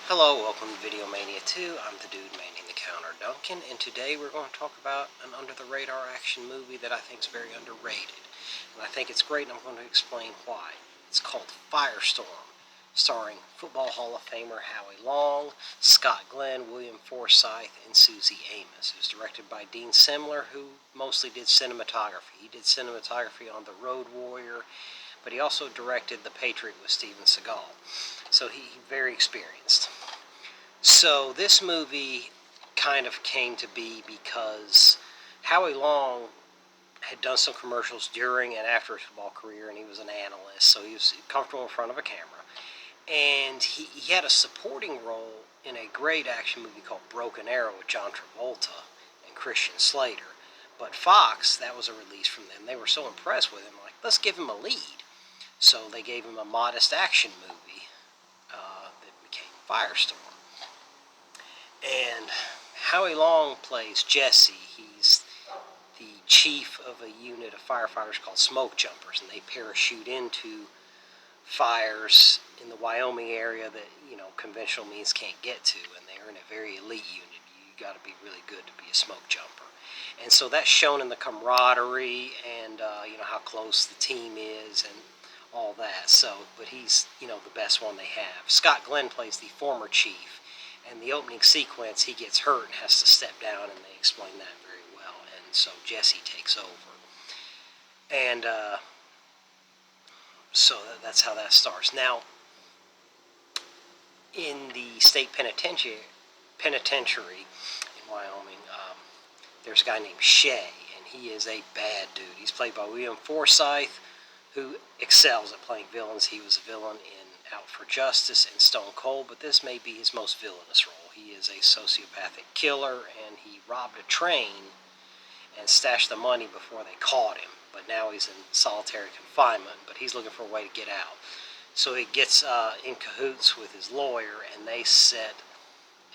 Hello, welcome to Video Mania 2. I'm the dude manning the counter, Duncan, and today we're going to talk about an under-the-radar action movie that I think is very underrated. And I think it's great, and I'm going to explain why. It's called Firestorm, starring Football Hall of Famer Howie Long, Scott Glenn, William Forsythe, and Susie Amos. It was directed by Dean Semler, who mostly did cinematography. He did cinematography on The Road Warrior, but he also directed The Patriot with Steven Seagal. So he's very experienced. So this movie kind of came to be because Howie Long had done some commercials during and after his football career, and he was an analyst, so he was comfortable in front of a camera. And he had a supporting role in a great action movie called Broken Arrow with John Travolta and Christian Slater. But Fox, that was a release from them. They were so impressed with him, like, let's give him a lead. So they gave him a modest action movie that became Firestorm. And Howie Long plays Jesse. He's the chief of a unit of firefighters called Smoke Jumpers, and they parachute into fires in the Wyoming area that, conventional means can't get to, and they're in a very elite unit. You got to be really good to be a smoke jumper. And so that's shown in the camaraderie and, how close the team is and all that. So, but he's, the best one they have. Scott Glenn plays the former chief. And the opening sequence, he gets hurt and has to step down, and they explain that very well. And so Jesse takes over. And so that's how that starts. Now, in the state penitentiary in Wyoming, there's a guy named Shay, and he is a bad dude. He's played by William Forsythe, who excels at playing villains. He was a villain in Out for Justice and Stone Cold, but this may be his most villainous role. He is a sociopathic killer, and he robbed a train and stashed the money before they caught him. But now he's in solitary confinement, but he's looking for a way to get out. So he gets in cahoots with his lawyer, and they set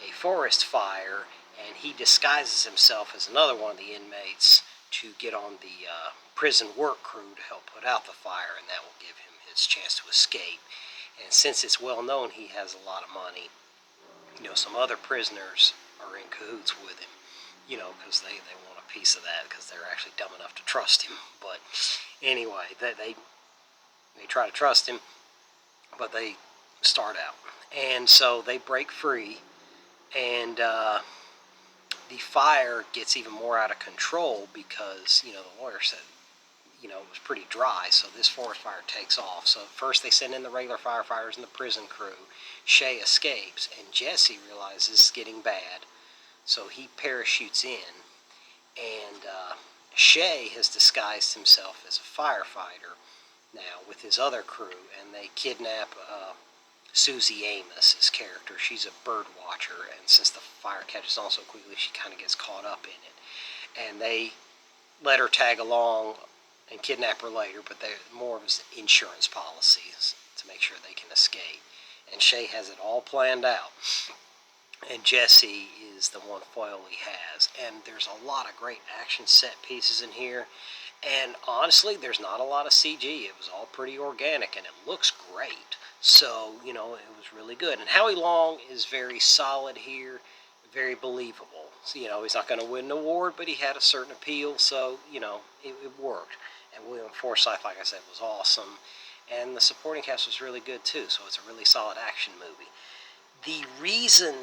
a forest fire, and he disguises himself as another one of the inmates to get on the prison work crew to help put out the fire, and that will give him his chance to escape. And since it's well known he has a lot of money, some other prisoners are in cahoots with him, because they want a piece of that because they're actually dumb enough to trust him. But anyway, they try to trust him, but they start out. And so they break free, and the fire gets even more out of control because, the lawyer said, it was pretty dry, so this forest fire takes off. So first they send in the regular firefighters and the prison crew. Shay escapes, and Jesse realizes it's getting bad, so he parachutes in, and Shay has disguised himself as a firefighter now with his other crew, and they kidnap Susie Amos, his character. She's a bird watcher, and since the fire catches on so quickly, she kind of gets caught up in it. And they let her tag along and kidnap her later, but they're more of his insurance policies to make sure they can escape. And Shay has it all planned out. And Jesse is the one foil he has. And there's a lot of great action set pieces in here. And honestly, there's not a lot of CG. It was all pretty organic, and it looks great. So, it was really good. And Howie Long is very solid here, very believable. So, he's not going to win an award, but he had a certain appeal, so, it worked. And William Forsythe, like I said, was awesome. And the supporting cast was really good, too, so it's a really solid action movie. The reason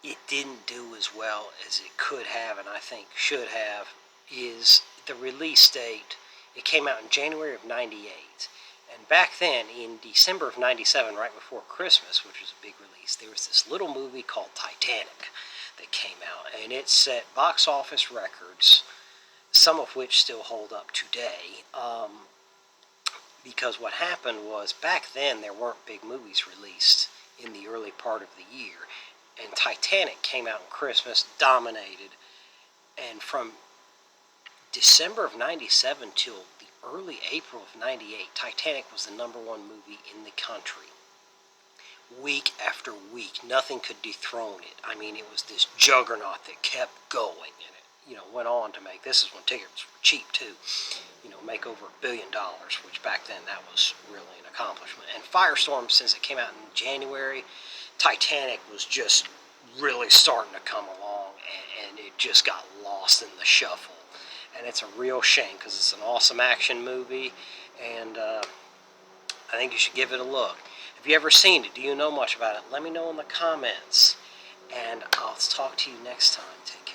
it didn't do as well as it could have, and I think should have, is the release date. It came out in January of '98. And back then, in December of '97, right before Christmas, which was a big release, there was this little movie called Titanic that came out. And it set box office records, some of which still hold up today. Because what happened was, back then, there weren't big movies released in the early part of the year. And Titanic came out on Christmas, dominated. And from December of '97 till the early April of '98, Titanic was the #1 movie in the country. Week after week, nothing could dethrone it. I mean, it was this juggernaut that kept going, and went on to make, this is when tickets were cheap too, make over $1 billion, which back then that was really an accomplishment. And Firestorm, since it came out in January, Titanic was just really starting to come along, and it just got lost in the shuffle. And it's a real shame because it's an awesome action movie, and I think you should give it a look. Have you ever seen it? Do you know much about it? Let me know in the comments, and I'll talk to you next time. Take care.